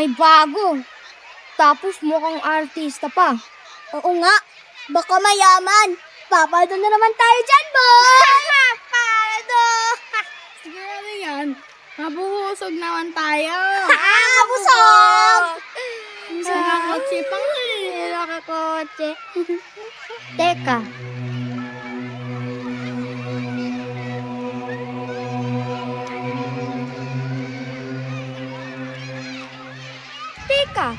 May bago. Tapos mukhang artista pa. Oo nga, baka mayaman. Papado na naman tayo dyan, boy! Pado! Sigurado yan. Mabuhusog naman tayo. Mabusog! Sa kakotse pang kakotse. Teka. Teka,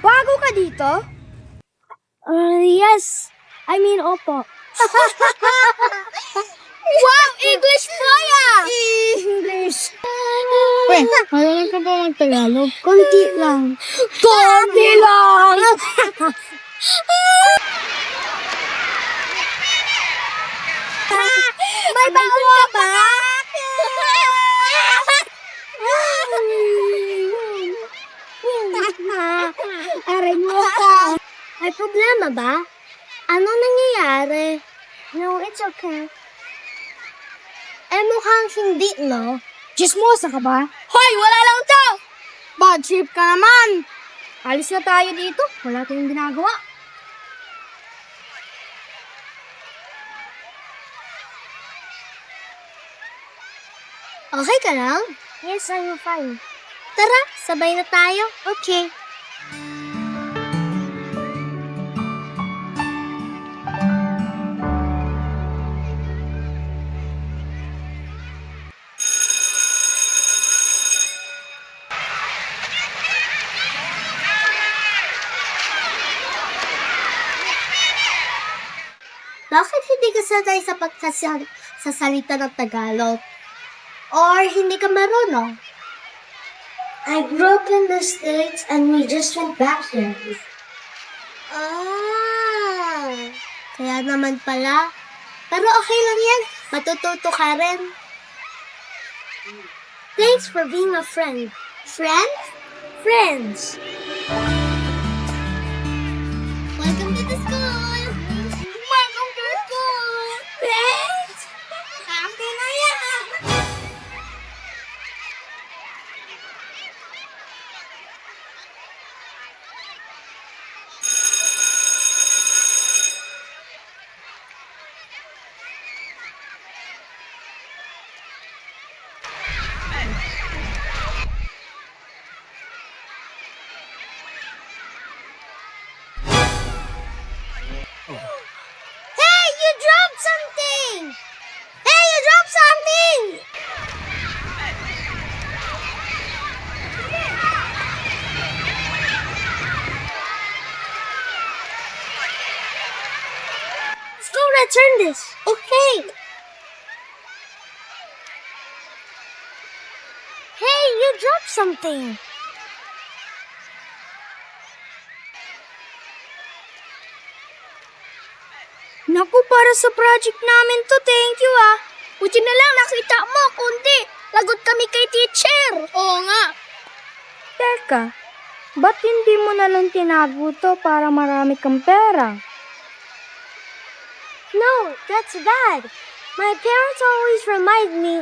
bago ka dito? Yes. I mean, opo. Wow! English Maya! English. Marunong ka ba mag-Tagalog? Konti lang. Konti lang! May baon ka ba? Aray mo ka. May problema ba? Ano nangyayari? No, it's okay. Mukhang hindi, no? Chismosa ka ba? Hoy! Wala lang to! Bad trip ka naman! Alis na tayo dito. Wala tayong ginagawa. Okay ka lang? Yes, I'm fine. Tara, sabay na tayo. Okay. Bakit hindi ka sanay sa pagsasalita ng Tagalog? Or hindi ka marunong? I grew up in the States and we just went back here. Kaya naman pala. Pero okay lang yan. Matututo ka rin. Thanks for being a friend. Friends? Friends. Welcome to the school. Welcome to the school. Friends? Akin na yan. Hey, you dropped something! Hey, you dropped something! Let's go return this. Okay. Hey, you dropped something. Naku, para sa project namin to. Thank you, ah. Buti na lang nakita mo, kundi. Lagot kami kay teacher. Oo nga. Teka, ba't hindi mo na lang tinago to para marami kang pera? No, that's bad. My parents always remind me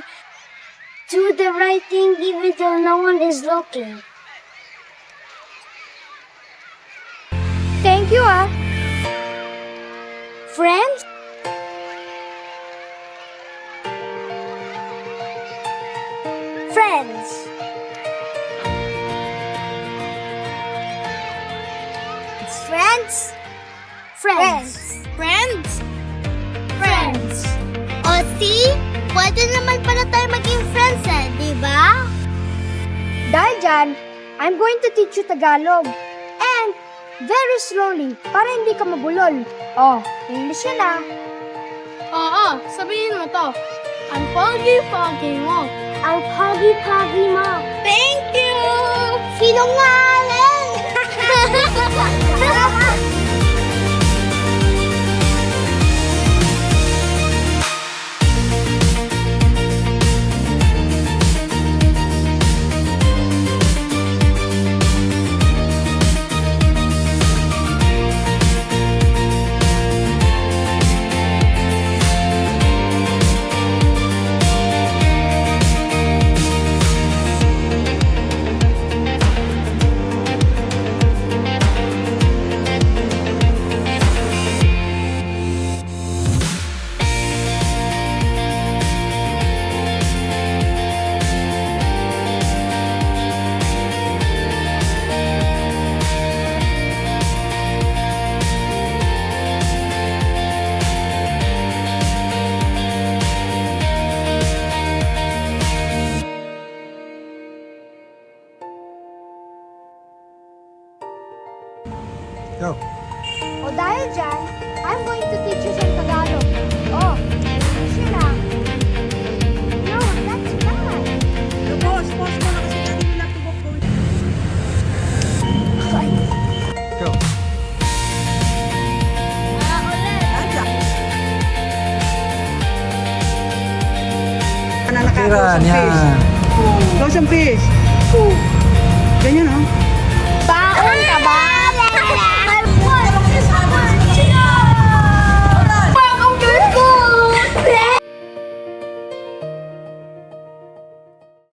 do the right thing even though no one is looking. Thank you, ah. Friends? Friends. Friends? Friends. Friends? Friends. O see? Pwede naman pala tayo maging friends di ba? Dahil dyan, I'm going to teach you Tagalog. And very slowly, para hindi ka mabulol. Oh, English yun ah. Oo, sabihin mo to. Ang pogi-pogi mo. Ang pogi-pogi mo. Thank you! Sinungaling! Go. O dahil dyan, I'm going to teach you some Tagalog. Oh, easy lang. No, that's bad. Boss mo na kasi daddy will have to go. Go. Ulit. Tiran, yan. Close ang fish. Ganyan, oh.